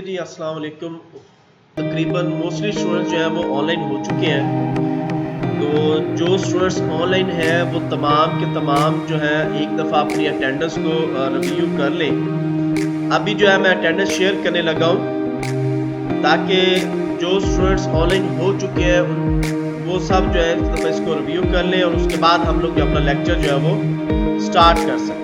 जी, अस्सलाम वालेकुम। तकरीबन मोस्टली स्टूडेंट्स जो हैं वो ऑनलाइन हो चुके हैं। तो जो स्टूडेंट्स ऑनलाइन हैं वो तमाम के तमाम जो है एक दफ़ा अपनी अटेंडेंस को रिव्यू कर लें। अभी जो है मैं अटेंडेंस शेयर करने लगा हूँ ताकि जो स्टूडेंट्स ऑनलाइन हो चुके हैं वो सब जो है एक दफ़ा इसको रिव्यू कर लें और उसके बाद हम लोग अपना लेक्चर जो है वो स्टार्ट कर सकें।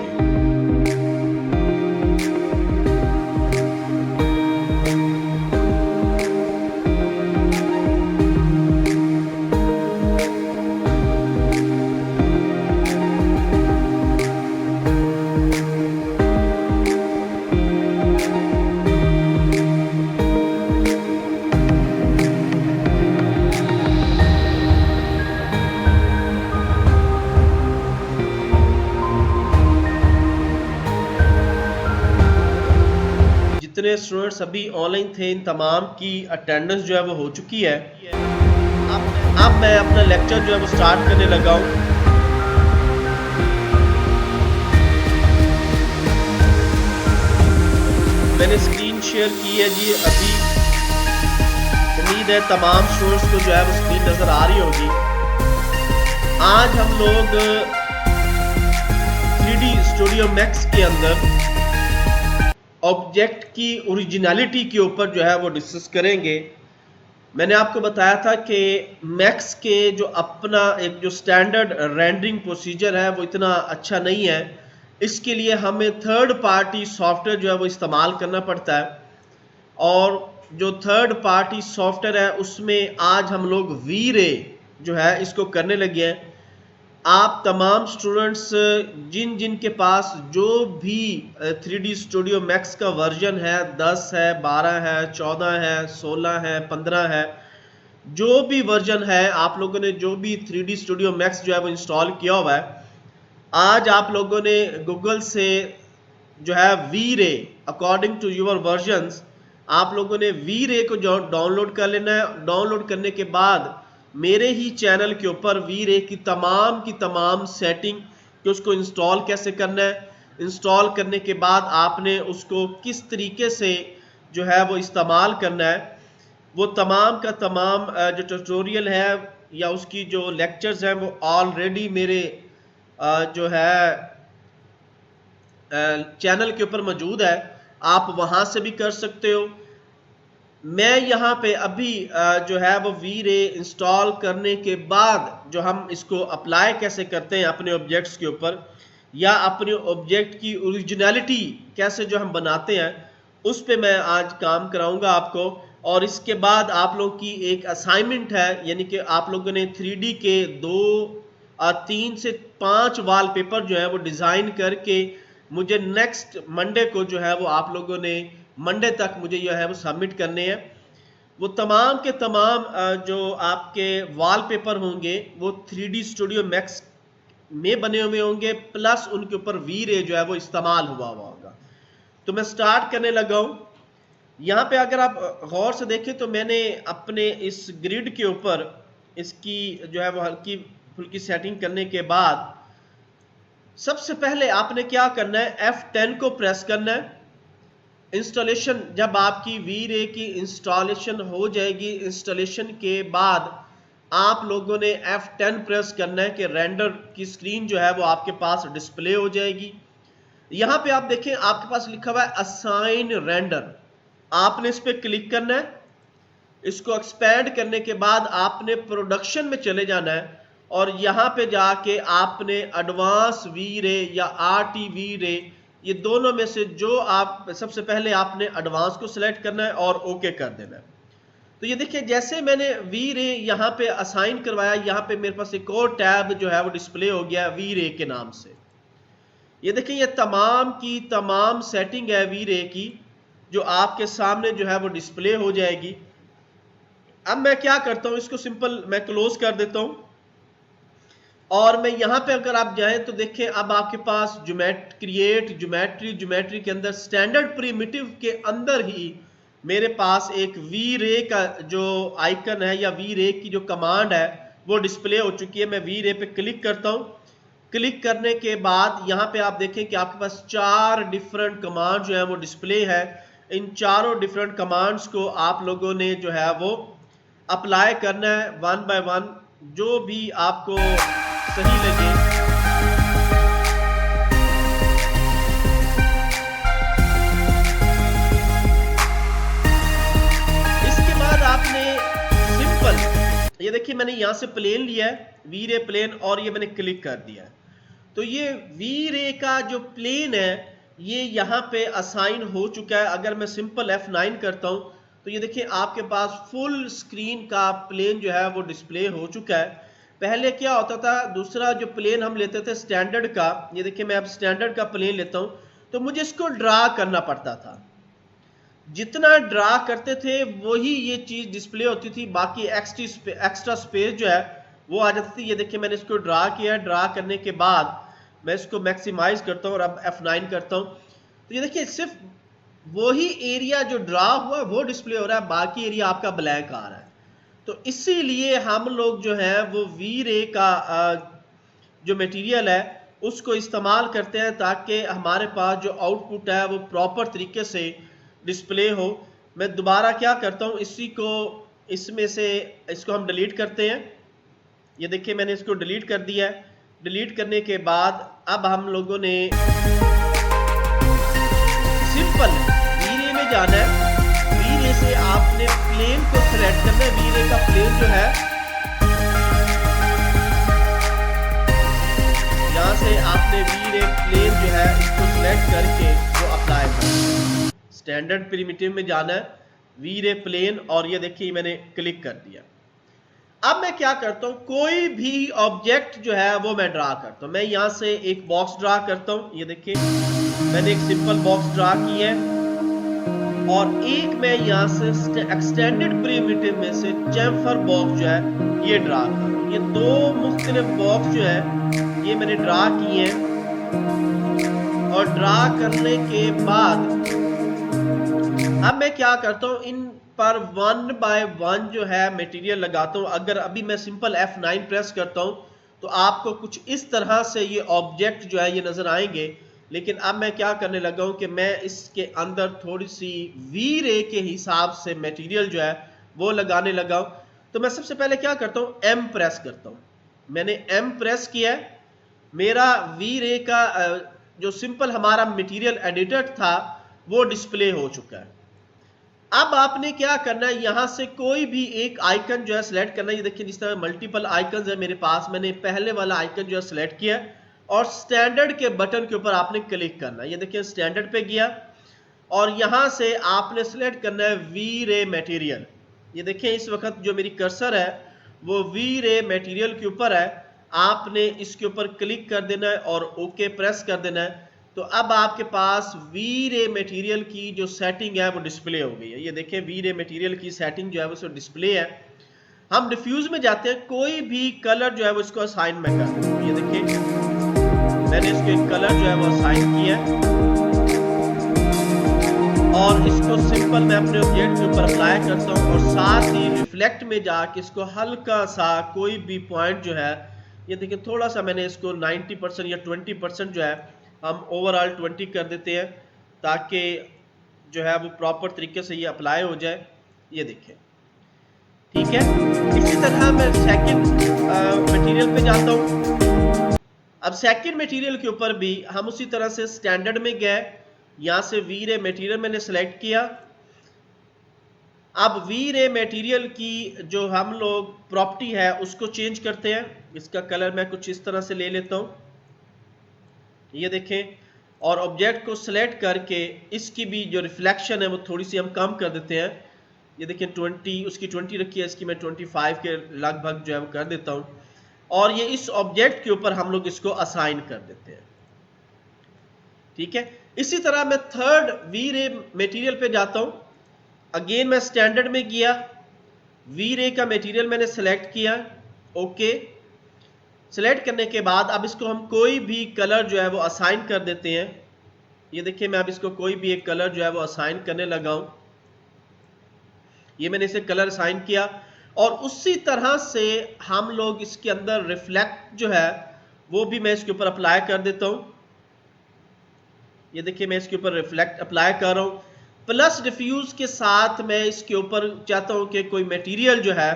जितने स्टूडेंट्स अभी ऑनलाइन थे इन तमाम की अटेंडेंस जो है वो हो चुकी है। अब मैं अपना लेक्चर जो है वो स्टार्ट करने लगा हूँ। मैंने स्क्रीन शेयर की है जी अभी। उम्मीद है तमाम स्टूडेंट्स को जो है वो स्क्रीन नजर आ रही होगी। आज हम लोग 3D स्टूडियो मैक्स के अंदर ऑब्जेक्ट की ओरिजिनलिटी के ऊपर जो है वो डिस्कस करेंगे। मैंने आपको बताया था कि मैक्स के जो अपना एक जो स्टैंडर्ड रेंडरिंग प्रोसीजर है वो इतना अच्छा नहीं है। इसके लिए हमें थर्ड पार्टी सॉफ्टवेयर जो है वो इस्तेमाल करना पड़ता है और जो थर्ड पार्टी सॉफ्टवेयर है उसमें आज हम लोग वी-रे जो है इसको करने लगे हैं। आप तमाम स्टूडेंट्स जिन जिन के पास जो भी 3D स्टूडियो मैक्स का वर्जन है 10 है 12 है 14 है 16 है 15 है, जो भी वर्जन है आप लोगों ने जो भी 3D स्टूडियो मैक्स जो है वो इंस्टॉल किया हुआ है, आज आप लोगों ने गूगल से जो है वी-रे अकॉर्डिंग टू योर वर्जन्स आप लोगों ने वी-रे को जो डाउनलोड कर लेना है। डाउनलोड करने के बाद मेरे ही चैनल के ऊपर वी-रे की तमाम सेटिंग कि उसको इंस्टॉल कैसे करना है, इंस्टॉल करने के बाद आपने उसको किस तरीके से जो है वो इस्तेमाल करना है, वो तमाम का तमाम जो ट्यूटोरियल है या उसकी जो लेक्चर्स हैं वो ऑलरेडी मेरे जो है चैनल के ऊपर मौजूद है। आप वहां से भी कर सकते हो। मैं यहाँ पे अभी जो है वो वी-रे इंस्टॉल करने के बाद जो हम इसको अप्लाई कैसे करते हैं अपने ऑब्जेक्ट्स के ऊपर या अपने ऑब्जेक्ट की ओरिजिनलिटी कैसे जो हम बनाते हैं उस पे मैं आज काम कराऊंगा आपको। और इसके बाद आप लोग की एक असाइनमेंट है, यानी कि आप लोगों ने 3D के 3 से 5 वॉलपेपर जो है वो डिज़ाइन करके मुझे नेक्स्ट मंडे को जो है वो आप लोगों ने मंडे तक मुझे जो है वो सबमिट करने हैं। वो तमाम के तमाम जो आपके वॉलपेपर होंगे वो 3D स्टूडियो मैक्स में बने हुए होंगे, प्लस उनके ऊपर वी-रे जो है वो इस्तेमाल हुआ होगा। तो मैं स्टार्ट करने लगा हूं। यहाँ पे अगर आप गौर से देखें तो मैंने अपने इस ग्रिड के ऊपर इसकी जो है वो हल्की फुल्की सेटिंग करने के बाद सबसे पहले आपने क्या करना है, F10 को प्रेस करना है। इंस्टॉलेशन जब आपकी वी-रे की इंस्टॉलेशन हो जाएगी, इंस्टॉलेशन के बाद आप लोगों ने F10 प्रेस करना है कि रेंडर की स्क्रीन जो है वो आपके पास डिस्प्ले हो जाएगी। यहां पे आप देखें आपके पास लिखा हुआ है असाइन रेंडर, आपने इस पर क्लिक करना है। इसको एक्सपैंड करने के बाद आपने प्रोडक्शन में चले जाना है और यहां पे जाके आपने एडवांस वी-रे या RT वी-रे ये दोनों में से जो आप सबसे पहले आपने एडवांस को सिलेक्ट करना है और ओके कर देना है। तो ये देखिए जैसे मैंने वी-रे यहाँ पे असाइन करवाया, यहाँ पे मेरे पास एक और टैब जो है वो डिस्प्ले हो गया वी-रे के नाम से। ये देखिए ये तमाम की तमाम सेटिंग है वी-रे की जो आपके सामने जो है वो डिस्प्ले हो जाएगी। अब मैं क्या करता हूं, इसको सिंपल मैं क्लोज कर देता हूं और मैं यहां पे अगर आप जाएं तो देखें अब आपके पास क्रिएट ज्योमेट्री के अंदर स्टैंडर्ड प्रिमिटिव के अंदर ही मेरे पास एक वी-रे का जो आइकन है या वी-रे की जो कमांड है वो डिस्प्ले हो चुकी है। मैं वी-रे पे क्लिक करता हूं। क्लिक करने के बाद यहां पे आप देखें कि आपके पास 4 डिफरेंट कमांड जो है वो डिस्प्ले है। इन चारों डिफरेंट कमांड्स को आप लोगों ने जो है वो अप्लाई करना है वन बाय वन, जो भी आपको सही लगे। इसके बाद आपने सिंपल, ये देखिए मैंने यहां से प्लेन लिया है, वी रे प्लेन, और ये मैंने क्लिक कर दिया है। तो ये वी रे का जो प्लेन है ये यहाँ पे असाइन हो चुका है। अगर मैं सिंपल F9 करता हूँ तो ये देखिए आपके पास फुल स्क्रीन का प्लेन जो है वो डिस्प्ले हो चुका है। पहले क्या होता था, दूसरा जो प्लेन हम लेते थे स्टैंडर्ड का, ये देखिए मैं अब स्टैंडर्ड का प्लेन लेता हूँ तो मुझे इसको ड्रा करना पड़ता था। जितना ड्रा करते थे वही ये चीज डिस्प्ले होती थी, बाकी एक्स्ट्रा स्पेस जो है वो आ जाती थी। ये देखिए मैंने इसको ड्रा किया, ड्रा करने के बाद मैं इसको मैक्सिमाइज करता हूँ और अब F9 करता हूँ तो ये देखिए सिर्फ वही एरिया जो ड्रा हुआ वो डिस्प्ले हो रहा है, बाकी एरिया आपका ब्लैंक आ रहा है। तो इसीलिए हम लोग जो है वो वी रे का जो मटेरियल है उसको इस्तेमाल करते हैं ताकि हमारे पास जो आउटपुट है वो प्रॉपर तरीके से डिस्प्ले हो। मैं दोबारा क्या करता हूँ, इसी को इसमें से इसको हम डिलीट करते हैं। ये देखिए मैंने इसको डिलीट कर दिया है। डिलीट करने के बाद अब हम लोगों ने सिंपल वी रे में जाना है। वी रे से आपने प्लेन को सिलेक्ट करना है। वी रे का प्लेन जो है यहां से आपने वी रे प्लेन जो है इसको सिलेक्ट करके वो अप्लाई करना है। स्टैंडर्ड प्रिमिटिव में जाना है, वी रे प्लेन, और ये देखिए मैंने क्लिक कर दिया। अब मैं क्या करता हूं, कोई भी ऑब्जेक्ट जो है वो मैं ड्रा करता हूं। मैं यहां से एक बॉक्स ड्रा करता हूं। ये देखिए मैंने एक सिंपल बॉक्स ड्रा की है और एक मैं यहां से एक्सटेंडेड प्रिमिटिव में से चैम्फर बॉक्स जो है ये ड्रा कर रहा हूं। ये दो मुख्तलिफ बॉक्स जो है ये मैंने ड्रा किए हैं और ड्रा करने के बाद अब मैं क्या करता हूं, इन पर वन बाय वन जो है मटेरियल लगाता हूं। अगर अभी मैं सिंपल F9 प्रेस करता हूं तो आपको कुछ इस तरह से ये ऑब्जेक्ट जो है ये नजर आएंगे। लेकिन अब मैं क्या करने लगा हूं कि मैं इसके अंदर थोड़ी सी वी रे के हिसाब से मटेरियल जो है वो लगाने लगा हूं। तो मैं सबसे पहले क्या करता हूं, M प्रेस करता हूं। मैंने M प्रेस किया है, मेरा वी रे का जो सिंपल हमारा मटेरियल एडिटर था वो डिस्प्ले हो चुका है। अब आपने क्या करना है, यहां से कोई भी एक आइकन जो है सिलेक्ट करना है। ये देखिए जिस तरह मल्टीपल आइकन है मेरे पास, मैंने पहले वाला आइकन जो है सिलेक्ट किया और स्टैंडर्ड के बटन के ऊपर आपने क्लिक करना है। ये देखिए स्टैंडर्ड पे गया और यहां से आपने सिलेक्ट करना है वी रे मटेरियल। ये देखिए इस वक्त जो मेरी कर्सर है वो वी रे मटेरियल के ऊपर है। आपने इसके ऊपर क्लिक कर देना है और ओके प्रेस कर देना है। तो अब आपके पास वी रे मटेरियल की जो सेटिंग है वो डिस्प्ले हो गई है। ये देखिए वी रे मटेरियल की सेटिंग जो है वो डिस्प्ले है। हम डिफ्यूज में जाते हैं, कोई भी कलर जो है वो इसको असाइन में कर देते हैं। ये देखिए मैंने इसको एक कलर जो है वो असाइन किया है और इसको सिंपल मैं अपने ऑब्जेक्ट के ऊपर अप्लाई करता हूँ और साथ ही रिफ्लेक्ट में जाके इसको हल्का सा कोई भी पॉइंट जो है, ये देखिए थोड़ा सा मैंने इसको 90% या 20% जो है हम ओवरऑल 20 कर देते हैं ताकि जो है वो प्रॉपर तरीके से ये अप्लाई हो जाए। ये देखिए ठीक है। इसी तरह मैं सेकंड मटेरियल पे जाता हूँ। अब सेकंड मटेरियल के ऊपर भी हम उसी तरह से स्टैंडर्ड में गए, यहां से वी रे मटेरियल मैंने सेलेक्ट किया। अब वी रे मटेरियल की जो हम लोग प्रॉपर्टी है उसको चेंज करते हैं। इसका कलर मैं कुछ इस तरह से ले लेता हूं, ये देखें, और ऑब्जेक्ट को सिलेक्ट करके इसकी भी जो रिफ्लेक्शन है वो थोड़ी सी हम कम कर देते हैं। ये देखें 20, उसकी 20 रखी है, इसकी मैं 25 के लगभग जो है वो कर देता हूं और ये इस ऑब्जेक्ट के ऊपर हम लोग इसको असाइन कर देते हैं। ठीक है। इसी तरह मैं थर्ड वी रे मटेरियल पे जाता हूं। अगेन मैं स्टैंडर्ड में गया, वी रे का मटेरियल मैंने सेलेक्ट किया, ओके। सेलेक्ट करने के बाद अब इसको हम कोई भी कलर जो है वो असाइन कर देते हैं। ये देखिए मैं अब इसको कोई भी एक कलर जो है वो असाइन करने लगा हूं। ये मैंने इसे कलर असाइन किया और उसी तरह से हम लोग इसके अंदर रिफ्लेक्ट जो है वो भी मैं इसके ऊपर अप्लाई कर देता हूं। ये देखिए मैं इसके ऊपर रिफ्लेक्ट अप्लाई कर रहा हूं। प्लस डिफ्यूज के साथ मैं इसके ऊपर चाहता हूं कि कोई मटेरियल जो है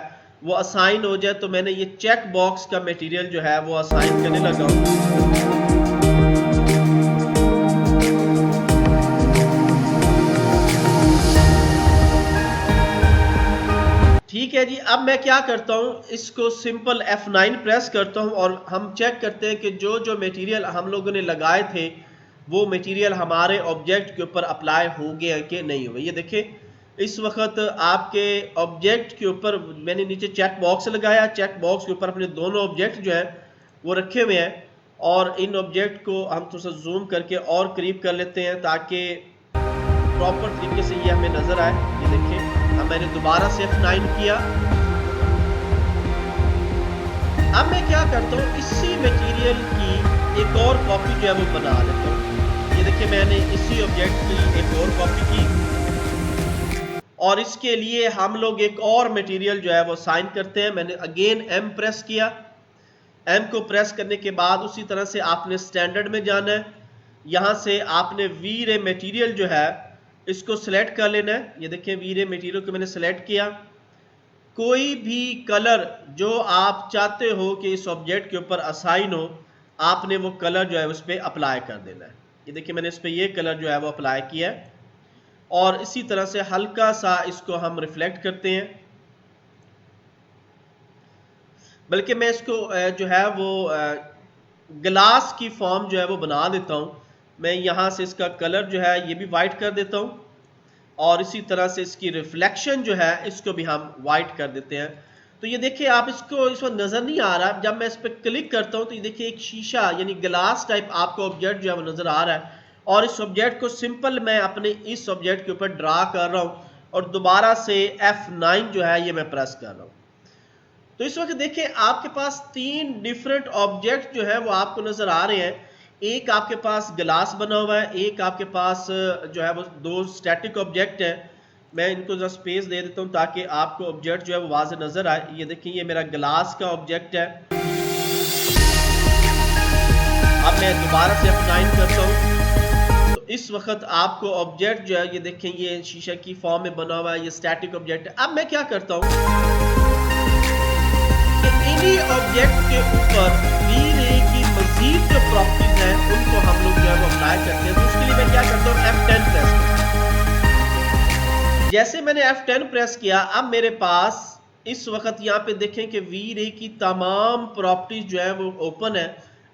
वो असाइन हो जाए, तो मैंने ये चेक बॉक्स का मटेरियल जो है वो असाइन करने लगा हूं। ठीक है जी, अब मैं क्या करता हूं, इसको सिंपल F9 प्रेस करता हूं और हम चेक करते हैं कि जो जो मटेरियल हम लोगों ने लगाए थे वो मटेरियल हमारे ऑब्जेक्ट के ऊपर अप्लाई हो गए कि नहीं हुए। ये देखिए इस वक्त आपके ऑब्जेक्ट के ऊपर मैंने नीचे चेक बॉक्स लगाया, चेक बॉक्स के ऊपर अपने दोनों ऑब्जेक्ट जो है वो रखे हुए हैं, और इन ऑब्जेक्ट को हम थोड़ा सा जूम करके और करीब कर लेते हैं ताकि प्रॉपर तरीके से ये हमें नजर आए। ये देखिए अब मैंने दोबारा से F9 किया। अब मैं क्या करता हूँ, इसी मटेरियल की एक और कॉपी जो है वो बना लेता हूँ। ये देखिए मैंने इसी ऑब्जेक्ट की एक और कॉपी की, और इसके लिए हम लोग एक और मटेरियल जो है वो साइन करते हैं। मैंने अगेन M प्रेस किया। M को प्रेस करने के बाद उसी तरह से आपने स्टैंडर्ड में जाना है। यहां से आपने V-ray मटेरियल जो है इसको सिलेक्ट कर लेना है। ये देखिए V-ray मटेरियल को मैंने सिलेक्ट किया। कोई भी कलर जो आप चाहते हो कि इस ऑब्जेक्ट के ऊपर असाइन हो, आपने वो कलर जो है उस पर अप्लाई कर देना है। ये देखिए मैंने इस पर ये कलर जो है वो अप्लाई किया है, और इसी तरह से हल्का सा इसको हम रिफ्लेक्ट करते हैं। बल्कि मैं इसको जो है वो ग्लास की फॉर्म जो है वो बना देता हूं। मैं यहां से इसका कलर जो है ये भी वाइट कर देता हूं, और इसी तरह से इसकी रिफ्लेक्शन जो है इसको भी हम वाइट कर देते हैं। तो ये देखिए आप इसको इस वक्त नजर नहीं आ रहा, जब मैं इस पर क्लिक करता हूं तो ये देखिए एक शीशा यानी ग्लास टाइप आपको ऑब्जेक्ट जो है वो नजर आ रहा है, और इस ऑब्जेक्ट को सिंपल मैं अपने इस ऑब्जेक्ट के ऊपर ड्रा कर रहा हूं, और दोबारा से F9 जो है ये मैं प्रेस कर रहा हूं। तो इस वक्त देखिए आपके पास 3 डिफरेंट ऑब्जेक्ट जो है वो आपको नजर आ रहे हैं। एक आपके पास ग्लास बना हुआ है, एक आपके पास जो है वो 2 स्टैटिक ऑब्जेक्ट है। मैं इनको जरा स्पेस दे देता हूं ताकि आपको ऑब्जेक्ट जो है वो वाज़े नजर आए। ये देखिए ये मेरा ग्लास का ऑब्जेक्ट है। अब मैं दोबारा से F9 करता हूं, तो इस वक्त आपको ऑब्जेक्ट जो है ये देखें ये शीशा की फॉर्म में बना हुआ है, ये स्टैटिक ऑब्जेक्ट है। अब मैं क्या करता हूं, इन्हीं ऑब्जेक्ट के ऊपर V-ray की मजीद जो प्रॉपर्टीज हैं उनको हम लोग जो है वो अप्लाई करते हैं। तो उसके लिए मैं क्या करता हूँ, F10 प्रेस करता हूँ। जैसे मैंने F10 प्रेस किया, अब मेरे पास इस वक्त यहाँ पे देखें कि V-ray की तमाम प्रॉपर्टीज जो है वो ओपन है।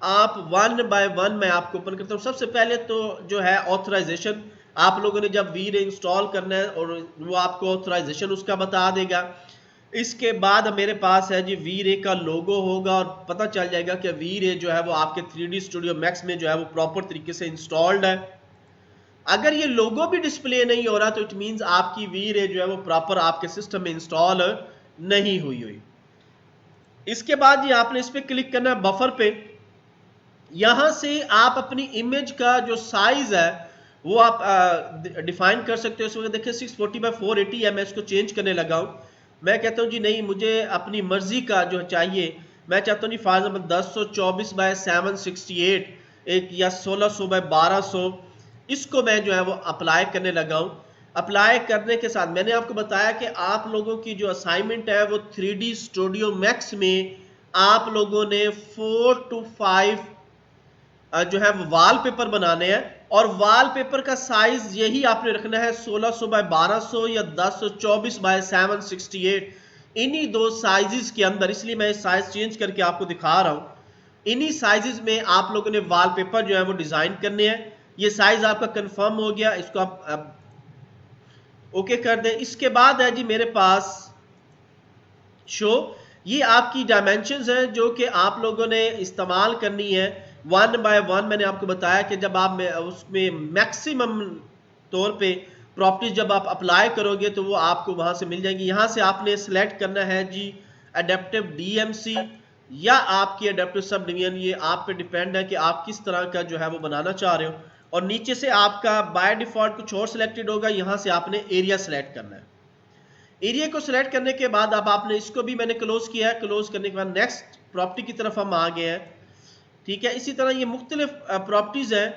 आप 1 बाय 1 मैं आपको ओपन करता हूँ। सबसे पहले तो जो है ऑथराइजेशन, आप लोगों ने जब V-ray इंस्टॉल करना है और वो आपको ऑथराइजेशन उसका बता देगा। इसके बाद मेरे पास है जी V-ray का लोगो होगा, और पता चल जाएगा कि V-ray जो है वो आपके 3D स्टूडियो मैक्स में जो है वो प्रॉपर तरीके से इंस्टॉल्ड है। अगर ये लोगो भी डिस्प्ले नहीं हो रहा तो इट मींस आपकी V-ray जो है वो प्रॉपर आपके सिस्टम में इंस्टॉल नहीं हुई। इसके बाद ये आपने इस पे क्लिक करना है बफर पे। यहां से आप अपनी इमेज का जो साइज है वो आप डिफाइन कर सकते हो। इस वक्त देखिए 640 बाय 480 है, मैं इसको चेंज करने लगा हूं। मैं कहता हूं जी नहीं, मुझे अपनी मर्जी का जो चाहिए, मैं चाहता हूं जी फॉर एग्जाम्पल 1024 बाय 768 एक या 1600 बाय 1200, इसको मैं जो है वो अप्लाई करने लगा हूं। अप्लाई करने के साथ मैंने आपको बताया कि आप लोगों की जो असाइनमेंट है वो 3D स्टूडियो मैक्स में आप लोगों ने 4 to 5 जो है वो वॉलपेपर बनाने हैं, और वॉलपेपर का साइज यही आपने रखना है 1600 बाय 1200 या 1024 बाय 768, इन्हीं 2 साइजेस के अंदर। इसलिए मैं साइज चेंज करके आपको दिखा रहा हूं। इन्हीं साइजेस में आप लोगों ने वॉलपेपर जो है वो डिजाइन करने हैं। ये साइज आपका कंफर्म हो गया, इसको आप ओके कर दें। इसके बाद है जी मेरे पास शो, ये आपकी डायमेंशंस हैं जो कि आप लोगों ने इस्तेमाल करनी है 1 बाय 1। मैंने आपको बताया कि जब आप उसमें मैक्सिमम तौर पे प्रॉपर्टीज जब आप अप्लाई करोगे तो वो आपको वहां से मिल जाएंगी। यहां से आपने सिलेक्ट करना है जी एडेप्टिव DMC या आपकी एडेप्टिव सब डिवीजन, ये आप पे डिपेंड है कि आप किस तरह का जो है वो बनाना चाह रहे हो। और नीचे से आपका बाय डिफॉल्ट कुछ और सिलेक्टेड होगा, यहां से आपने एरिया सिलेक्ट करना है। एरिया को सिलेक्ट करने के बाद अब आपने इसको भी मैंने क्लोज किया है। क्लोज करने के बाद नेक्स्ट प्रॉपर्टी की तरफ हम आ गए हैं। ठीक है, इसी तरह ये मुख्तलिफ प्रॉपर्टीज हैं,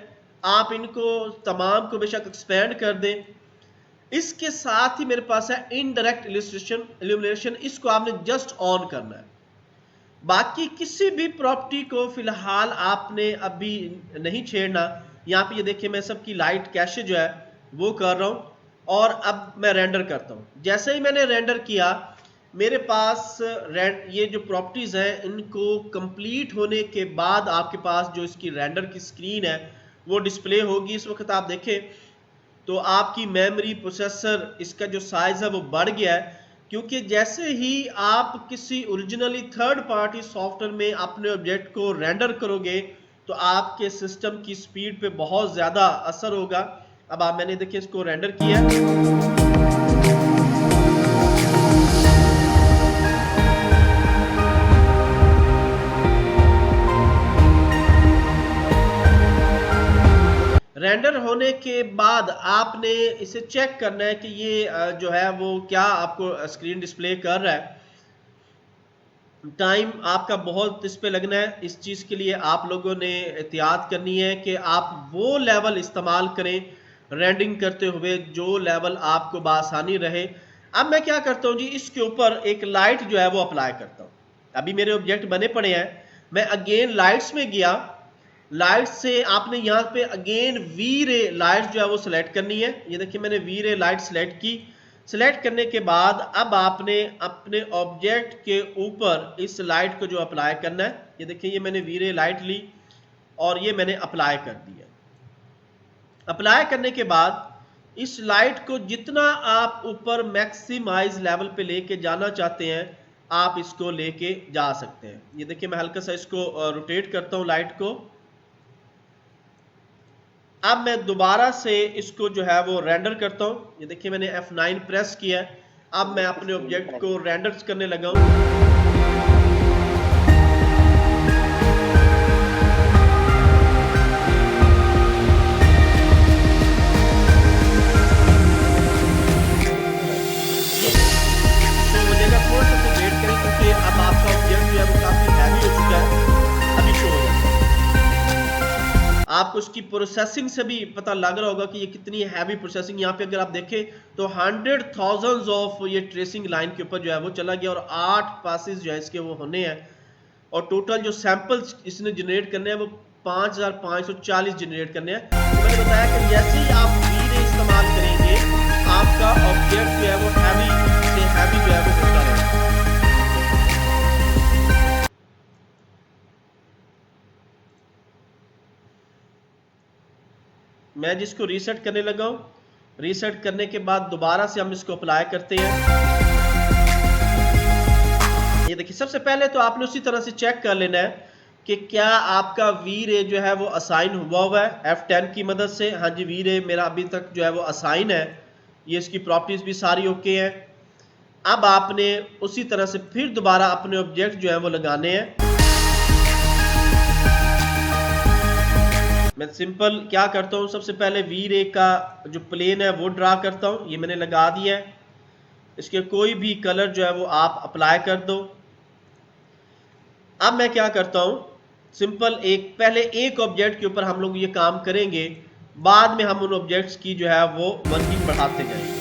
आप इनको तमाम को बेशक एक्सपेंड कर दें। इसके साथ ही मेरे पास है इनडायरेक्ट इल्यूमिनेशन, इसको आपने जस्ट ऑन करना है। बाकी किसी भी प्रॉपर्टी को फिलहाल आपने अभी नहीं छेड़ना। यहाँ पे ये देखिए मैं सबकी लाइट कैशे जो है वो कर रहा हूँ और अब मैं रेंडर करता हूँ। जैसे ही मैंने रेंडर किया मेरे पास ये जो प्रॉपर्टीज हैं इनको कंप्लीट होने के बाद आपके पास जो इसकी रेंडर की स्क्रीन है वो डिस्प्ले होगी। इस वक्त आप देखें तो आपकी मेमोरी प्रोसेसर इसका जो साइज है वो बढ़ गया है, क्योंकि जैसे ही आप किसी ओरिजिनली थर्ड पार्टी सॉफ्टवेयर में अपने ऑब्जेक्ट को रेंडर करोगे तो आपके सिस्टम की स्पीड पे बहुत ज़्यादा असर होगा। अब आप मैंने देखिए इसको रेंडर किया। रेंडर होने के बाद आपने इसे चेक करना है कि ये जो है वो क्या आपको स्क्रीन डिस्प्ले कर रहा है। टाइम आपका बहुत इस पे लगना है। इस चीज़ के लिए आप लोगों ने एहतियात करनी है कि आप वो लेवल इस्तेमाल करें रेंडरिंग करते हुए जो लेवल आपको बासानी रहे। अब मैं क्या करता हूँ जी, इसके ऊपर एक लाइट जो है वो अप्लाई करता हूँ। अभी मेरे ऑब्जेक्ट बने पड़े हैं, मैं अगेन लाइट्स में गया। लाइट से आपने यहाँ पे अगेन वी रे लाइट जो है वो सिलेक्ट करनी है। ये देखिए मैंने वी रे लाइट सिलेक्ट की। सिलेक्ट करने के बाद अब आपने अपने ऑब्जेक्ट के ऊपर इस लाइट को जो अप्लाई करना है, ये देखिए ये मैंने वी रे लाइट ली और ये मैंने अप्लाई कर दिया। अप्लाई करने के बाद इस लाइट को जितना आप ऊपर मैक्सिमाइज लेवल पे लेके जाना चाहते हैं आप इसको लेके जा सकते हैं। ये देखिए मैं हल्का सा इसको रोटेट करता हूँ लाइट को। अब मैं दोबारा से इसको जो है वो रेंडर करता हूँ। ये देखिए मैंने F9 प्रेस किया है। अब मैं अपने ऑब्जेक्ट को रेंडर करने लगा हूँ। तो मुझे थोड़ा सा वेट करें क्योंकि अब आपका ऑब्जेक्ट जो है वो काफी हैवी हो चुका है। अभी शो हो जाएगा। आपको उसकी प्रोसेसिंग से भी पता लग रहा होगा कि ये कितनी हैवी प्रोसेसिंग। यहाँ पे अगर आप देखें तो 100,000 ऑफ ये ट्रेसिंग लाइन के ऊपर जो है वो चला गया और 8 पासेस जो है इसके वो होने हैं और टोटल जो सैंपल्स इसने जनरेट करने हैं वो 5540 जनरेट करने हैं। तो मैंने बताया कि जैसे ही आप वी-रे इस्तेमाल करेंगे आपका ऑब्जेक्ट जो है वो हैवी से हैवी जो है वो होता रहेगा। मैं जिसको रीसेट करने लगा हूं, रीसेट करने के बाद दोबारा से हम इसको अप्लाई करते हैं। ये देखिए सबसे पहले तो आपने उसी तरह से चेक कर लेना है कि क्या आपका वी रे जो है वो असाइन हुआ है F10 की मदद से। हाँ जी वी रे मेरा अभी तक जो है वो असाइन है। ये इसकी प्रॉपर्टीज भी सारी ओके हैं। अब आपने उसी तरह से फिर दोबारा अपने ऑब्जेक्ट जो है वो लगाने हैं। मैं सिंपल क्या करता हूँ, सबसे पहले वी रे का जो प्लेन है वो ड्रा करता हूँ। ये मैंने लगा दिया है। इसके कोई भी कलर जो है वो आप अप्लाई कर दो। अब मैं क्या करता हूँ, सिंपल पहले एक ऑब्जेक्ट के ऊपर हम लोग ये काम करेंगे, बाद में हम उन ऑब्जेक्ट्स की जो है वो वर्किंग बढ़ाते जाएंगे।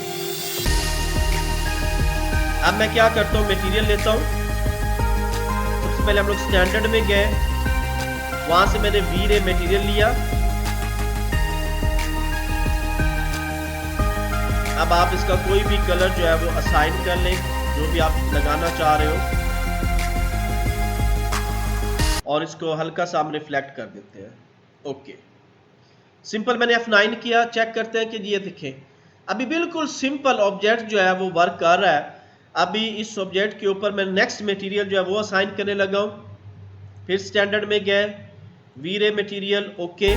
अब मैं क्या करता हूँ, मटेरियल लेता हूँ। सबसे पहले हम लोग स्टैंडर्ड में गए, वहां से मैंने वी रे मटेरियल लिया। अब आप इसका कोई भी कलर जो है वो असाइन कर लें, जो भी आप लगाना चाह रहे हो, और इसको हल्का सा हम रिफ्लेक्ट कर देते हैं। ओके सिंपल मैंने F9 किया। चेक करते हैं कि ये देखें अभी बिल्कुल सिंपल ऑब्जेक्ट जो है वो वर्क कर रहा है। अभी इस ऑब्जेक्ट के ऊपर मैं नेक्स्ट मटेरियल जो है वो असाइन करने लगा हूं। फिर स्टैंडर्ड में गए, वी रे मटेरियल ओके।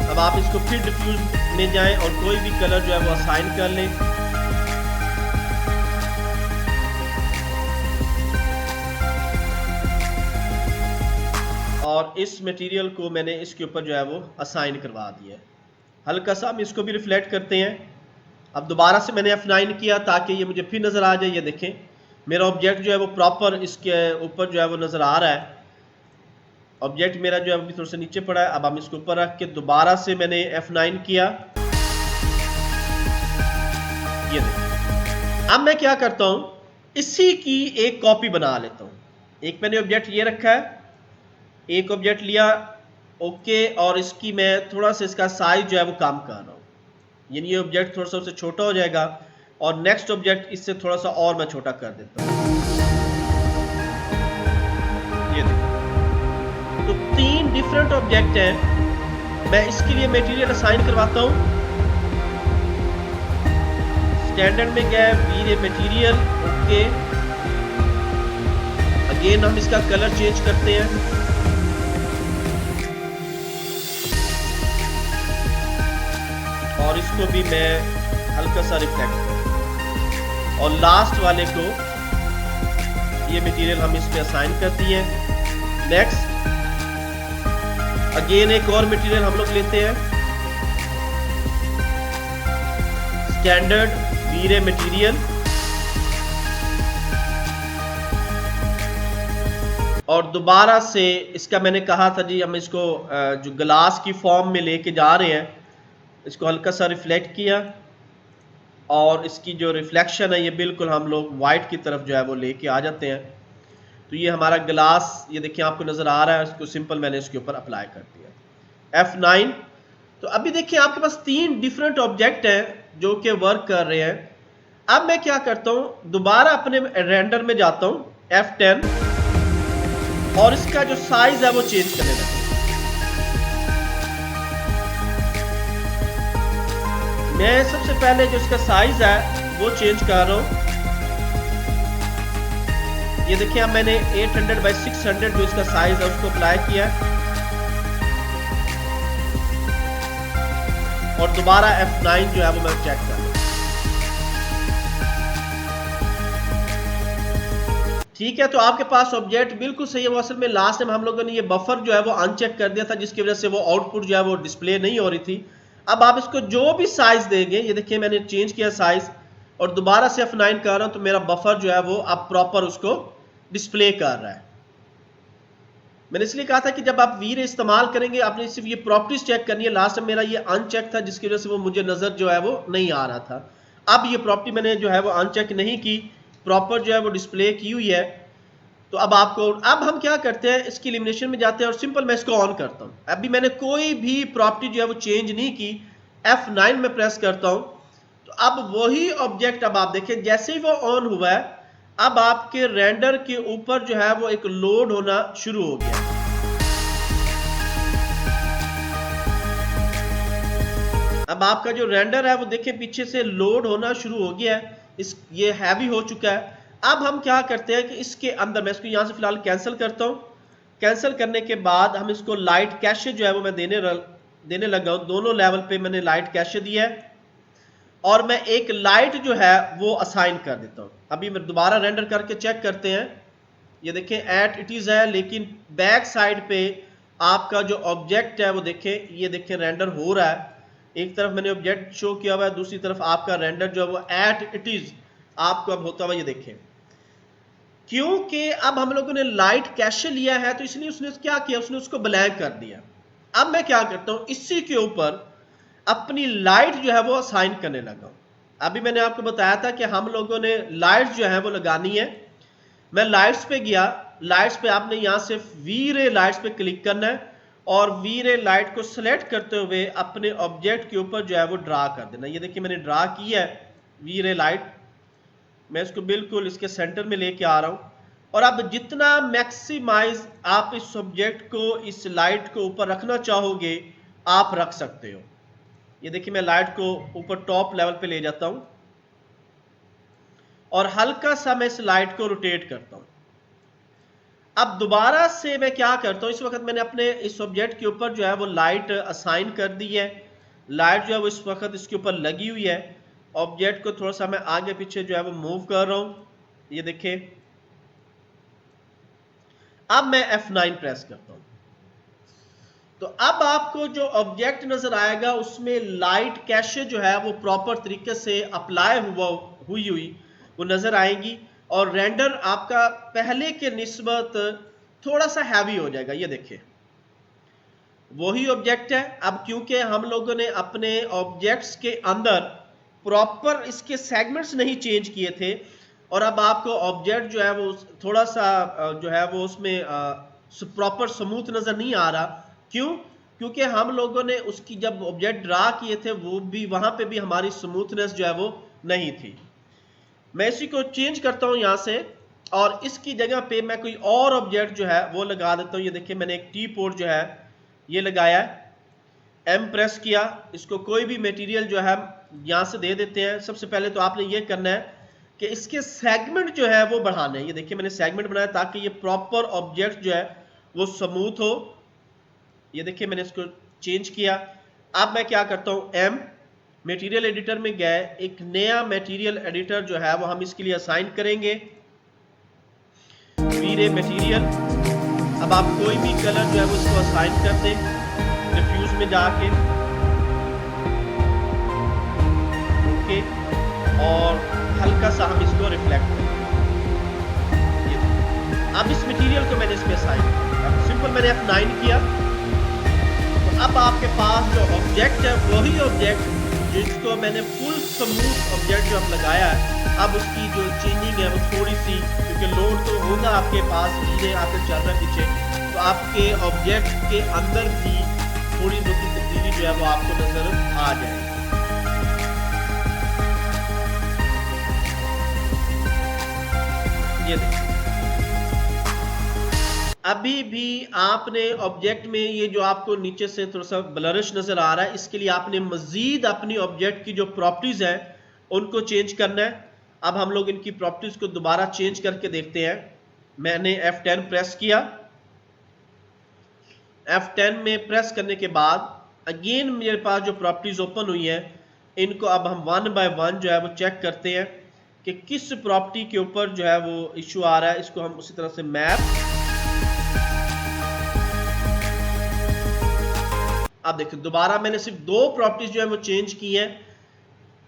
अब आप इसको फिर डिफ्यूज में जाएं और कोई भी कलर जो है वो असाइन कर लें। और इस मटेरियल को मैंने इसके ऊपर जो है वो असाइन करवा दिया है। हल्का सा हम इसको भी रिफ्लेक्ट करते हैं। अब दोबारा से मैंने F9 किया ताकि ये मुझे फिर नज़र आ जाए। ये देखें मेरा ऑब्जेक्ट जो है वो प्रॉपर इसके ऊपर जो है वो नज़र आ रहा है। ऑब्जेक्ट मेरा जो है अभी थोड़ा सा नीचे पड़ा है। अब हम इसको ऊपर रख के दोबारा से मैंने F9 किया, ये देखिए। अब मैं क्या करता हूं, इसी की एक कॉपी बना लेता हूं। एक मैंने ऑब्जेक्ट ये रखा है, एक ऑब्जेक्ट लिया, ओके, और इसकी मैं थोड़ा सा इसका साइज जो है वो कम कर रहा हूं, यानी ये ऑब्जेक्ट थोड़ा सा उससे छोटा हो जाएगा, और नेक्स्ट ऑब्जेक्ट इससे थोड़ा सा और मैं छोटा कर देता हूं, ये देखो। तो 3 डिफरेंट ऑब्जेक्ट हैं। मैं इसके लिए मटेरियल असाइन करवाता हूं। स्टैंडर्ड में गया वीरे मटेरियल, ओके। अगेन हम इसका कलर चेंज करते हैं, और इसको भी मैं हल्का सा रिफ्लेक्ट करता, और लास्ट वाले को ये मटेरियल हम इस पे असाइन कर दिए। नेक्स्ट अगेन एक और मटेरियल हम लोग लेते हैं, स्टैंडर्ड वीरे मटेरियल, और दोबारा से इसका मैंने कहा था जी हम इसको जो ग्लास की फॉर्म में लेके जा रहे हैं, इसको हल्का सा रिफ्लेक्ट किया, और इसकी जो रिफ्लेक्शन है ये बिल्कुल हम लोग वाइट की तरफ जो है वो लेके आ जाते हैं। तो ये हमारा ग्लास, ये देखिए आपको नजर आ रहा है, इसको सिंपल मैंने इसके ऊपर अप्लाई कर दिया, F9। तो अभी देखिए आपके पास 3 डिफरेंट ऑब्जेक्ट हैं जो कि वर्क कर रहे हैं। अब मैं क्या करता हूं, दोबारा अपने रेंडर में जाता हूं, F10, और इसका जो साइज है वो चेंज करने लगता हूं। मैं सबसे पहले जो इसका साइज है वो चेंज कर रहा हूं। ये देखिए अब मैंने 800 बाई 600 जो इसका साइज है उसको अप्लाई किया, और दोबारा F9 जो है वो मैं चेक कर रहा हूं। ठीक है, तो आपके पास ऑब्जेक्ट बिल्कुल सही है। वो असल में लास्ट टाइम हम लोगों ने ये बफर जो है वो अनचेक कर दिया था, जिसकी वजह से वो आउटपुट जो है वो डिस्प्ले नहीं हो रही थी। अब आप इसको जो भी साइज देंगे, ये देखिए मैंने चेंज किया साइज, और दोबारा से F9 कर रहा हूं, तो मेरा बफर जो है वो अब प्रॉपर उसको डिस्प्ले कर रहा है। मैंने इसलिए कहा था कि जब आप वीरे इस्तेमाल करेंगे आपने सिर्फ ये प्रॉपर्टीज चेक करनी है। लास्ट टाइम मेरा ये अनचेक था, जिसकी वजह से वो मुझे नजर जो है वो नहीं आ रहा था। अब ये प्रॉपर्टी मैंने जो है वो अनचेक नहीं की, प्रॉपर जो है वो डिस्प्ले की हुई है। तो अब हम क्या करते हैं, इसकी एलिमिनेशन में जाते हैं, और सिंपल मैं इसको ऑन करता हूं। अभी मैंने कोई भी प्रॉपर्टी जो है वो चेंज नहीं की, F9 में प्रेस करता हूं, तो अब वही ऑब्जेक्ट, अब आप देखें जैसे ही वो ऑन हुआ है, अब आपके रेंडर के ऊपर जो है वो एक लोड होना शुरू हो गया। अब आपका जो रेंडर है वो देखें पीछे से लोड होना शुरू हो गया है, ये हैवी हो चुका है। अब हम क्या करते हैं कि इसके अंदर, मैं इसको यहां से फिलहाल कैंसिल करता हूं। कैंसिल करने के बाद हम इसको लाइट कैशे जो है वो मैं देने लगा हूं। दोनों लेवल पे मैंने लाइट कैशे दिया है, और मैं एक लाइट जो है वो असाइन कर देता हूं। अभी मैं दोबारा रेंडर करके चेक करते हैं, ये देखें एट इट इज है, लेकिन बैक साइड पे आपका जो ऑब्जेक्ट है वो देखें, ये देखें रेंडर हो रहा है। एक तरफ मैंने ऑब्जेक्ट शो किया हुआ है, दूसरी तरफ आपका रेंडर जो है वो एट इट इज आपको अब होता हुआ ये देखें। क्योंकि अब हम लोगों ने लाइट कैशे लिया है, तो इसलिए उसने क्या किया, उसने उसको ब्लैंक कर दिया। अब मैं क्या करता हूं, इसी के ऊपर अपनी लाइट जो है वो असाइन करने लगा। अभी मैंने आपको बताया था कि हम लोगों ने लाइट्स जो है वो लगानी है। मैं लाइट्स पे गया, लाइट्स पे आपने यहां से वी-रे लाइट्स पे क्लिक करना है, और वी-रे लाइट को सिलेक्ट करते हुए अपने ऑब्जेक्ट के ऊपर जो है वो ड्रा कर देना। ये देखिए मैंने ड्रा की है वी-रे लाइट, मैं इसको बिल्कुल इसके सेंटर में लेके आ रहा हूं। और अब जितना मैक्सिमाइज आप इस ऑब्जेक्ट को, इस लाइट को ऊपर रखना चाहोगे आप रख सकते हो। ये देखिए मैं लाइट को ऊपर टॉप लेवल पे ले जाता हूं, और हल्का सा मैं इस लाइट को रोटेट करता हूं। अब दोबारा से मैं क्या करता हूं, इस वक्त मैंने अपने इस ऑब्जेक्ट के ऊपर जो है वो लाइट असाइन कर दी है। लाइट जो है वो इस वक्त इसके ऊपर लगी हुई है। ऑब्जेक्ट को थोड़ा सा मैं आगे पीछे जो है वो मूव कर रहा हूं, ये देखिए। अब मैं F9 प्रेस करता हूं, तो अब आपको जो ऑब्जेक्ट नजर आएगा उसमें लाइट कैशे जो है वो प्रॉपर तरीके से अप्लाई हुई वो नजर आएगी, और रेंडर आपका पहले के निस्बत थोड़ा सा हैवी हो जाएगा। ये देखिए वही ऑब्जेक्ट है। अब क्योंकि हम लोगों ने अपने ऑब्जेक्ट्स के अंदर प्रॉपर इसके सेगमेंट्स नहीं चेंज किए थे, और अब आपको ऑब्जेक्ट जो है वो थोड़ा सा जो है वो उसमें प्रॉपर स्मूथ नजर नहीं आ रहा। क्यों? क्योंकि हम लोगों ने उसकी जब ऑब्जेक्ट ड्रा किए थे वो भी वहां पे भी हमारी स्मूथनेस जो है वो नहीं थी। मैं इसी को चेंज करता हूं यहां से, और इसकी जगह पे मैं कोई और ऑब्जेक्ट जो है वो लगा देता हूं। ये देखिए मैंने एक टी पोर्ट जो है ये लगाया है, एम प्रेस किया, इसको कोई भी मटेरियल जो है यहां से दे देते हैं। सबसे पहले तो आपने ये करना है कि इसके सेगमेंट जो है वो बढ़ाने हैं। ये देखिए मैंने सेगमेंट बनाया ताकि ये प्रॉपर ऑब्जेक्ट जो है वो स्मूथ हो। ये देखिए मैंने इसको चेंज किया। अब मैं क्या करता हूं, एम मटेरियल एडिटर में गए, एक नया मटेरियल एडिटर जो है वो हम इसके लिए असाइन करेंगे, वी-रे मटेरियल। अब आप कोई भी कलर जो है वो इसको असाइन कर दें, डिफ्यूज में जाके, ओके, और हल्का सा हम इसको रिफ्लेक्ट करें। अब इस मटेरियल को मैंने इसमें असाइन किया, सिंपल मैंने F9 किया। तो अब आपके पास जो ऑब्जेक्ट है वही ऑब्जेक्ट जिसको मैंने फुल स्मूथ ऑब्जेक्ट जो अब लगाया है, अब उसकी जो चेंजिंग है वो थोड़ी सी, क्योंकि लोड तो होगा आपके पास, नीचे आकर चल रहा है पीछे, तो आपके ऑब्जेक्ट के अंदर भी थोड़ी बहुत तब्दीली जो है वो आपको नजर आ जाएगी। ये देखिए अभी भी आपने ऑब्जेक्ट में ये जो आपको नीचे से थोड़ा सा ब्लरिश नजर आ रहा है, इसके लिए आपने मजीद अपनी ऑब्जेक्ट की जो प्रॉपर्टीज है उनको चेंज करना है। अब हम लोग इनकी प्रॉपर्टीज को दोबारा चेंज करके देखते हैं। मैंने F10 प्रेस किया, F10 में प्रेस करने के बाद अगेन मेरे पास जो प्रॉपर्टीज ओपन हुई है, इनको अब हम वन बाय वन जो है वो चेक करते हैं कि किस प्रॉपर्टी के ऊपर जो है वो इशू आ रहा है। इसको हम उसी तरह से मैप, अब देखिए दोबारा मैंने सिर्फ दो प्रॉपर्टीज जो है वो चेंज की है,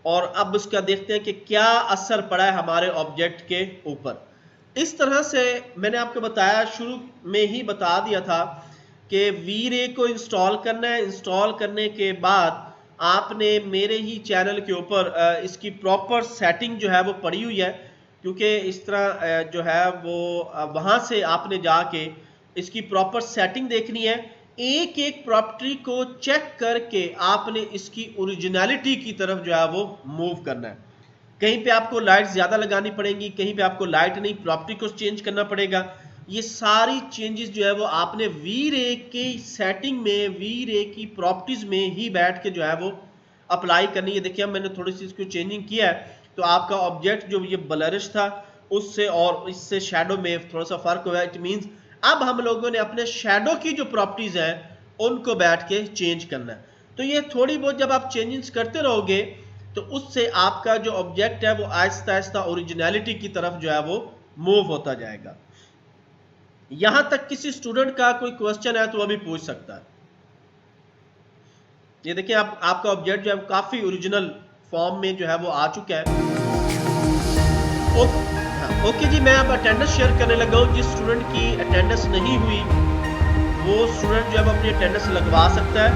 और अब उसका देखते हैं कि क्या असर पड़ा है हमारे ऑब्जेक्ट के ऊपर। इस तरह से मैंने आपको बताया, शुरू में ही बता दिया था कि वी-रे को इंस्टॉल करना है। इंस्टॉल करने के बाद आपने मेरे ही चैनल के ऊपर इसकी प्रॉपर सेटिंग जो है वो पड़ी हुई है, क्योंकि इस तरह जो है वो वहां से आपने जाके इसकी प्रॉपर सेटिंग देखनी है। एक एक प्रॉपर्टी को चेक करके आपने इसकी ओरिजिनलिटी की तरफ जो है वो मूव करना है। कहीं पे आपको लाइट ज्यादा लगानी पड़ेगी, कहीं पे आपको लाइट नहीं, प्रॉपर्टी को चेंज करना पड़ेगा। ये सारी चेंजेस जो है वो आपने वी-रे की सेटिंग में, वी-रे की प्रॉपर्टीज में ही बैठ के जो है वो अप्लाई करनी है। देखिए मैंने थोड़ी सी इसको चेंजिंग किया है, तो आपका ऑब्जेक्ट जो ये ब्लरिश था उससे और इससे शैडो में थोड़ा सा फर्क हुआ है। इट मींस अब हम लोगों ने अपने शैडो की जो प्रॉपर्टीज हैं उनको बैठ के चेंज करना है। तो ये थोड़ी बहुत जब आप चेंजेस करते रहोगे तो उससे आपका जो ऑब्जेक्ट है वो आहिस्ता आहिस्ता ओरिजिनलिटी की तरफ जो है वो मूव होता जाएगा। यहां तक किसी स्टूडेंट का कोई क्वेश्चन है तो अभी पूछ सकता है। ये देखिए आपका ऑब्जेक्ट जो है काफी ओरिजिनल फॉर्म में जो है वो आ चुका है। ओके जी, मैं अब अटेंडेंस शेयर करने लगा हूं। जिस स्टूडेंट की अटेंडेंस नहीं हुई वो स्टूडेंट जो है अपनी अटेंडेंस लगवा सकता है।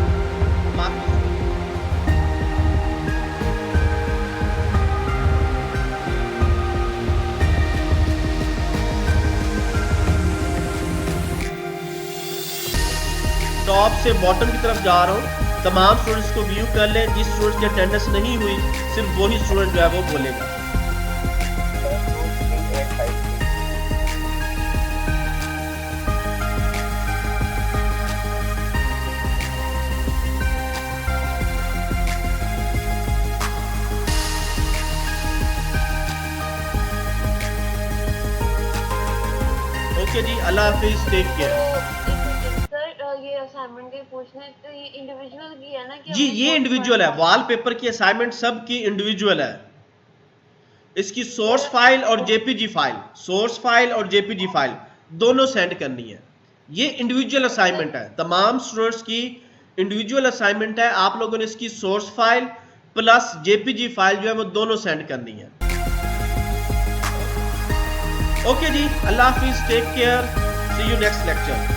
टॉप से बॉटम की तरफ जा रहा हूं, तमाम स्टूडेंट्स को व्यू कर लें। जिस स्टूडेंट की अटेंडेंस नहीं हुई सिर्फ वही स्टूडेंट जो है वो बोलेगा। ओके जी, अल्लाह हाफिज, टेक केयर। ये असाइनमेंट के पूछने तो ये इंडिविजुअल की है ना कि जी ये इंडिविजुअल है। वॉलपेपर की असाइनमेंट सब की इंडिविजुअल है। इसकी सोर्स फाइल और जेपीजी फाइल, सोर्स फाइल और जेपीजी फाइल दोनों सेंड करनी है। ये इंडिविजुअल असाइनमेंट है, तमाम स्टूडेंट्स की इंडिविजुअल असाइनमेंट है। आप लोगों ने इसकी source file plus JPG file जो है वो दोनों सेंड करनी है। ओके जी, अल्लाह हाफिज, take care. See you next lecture.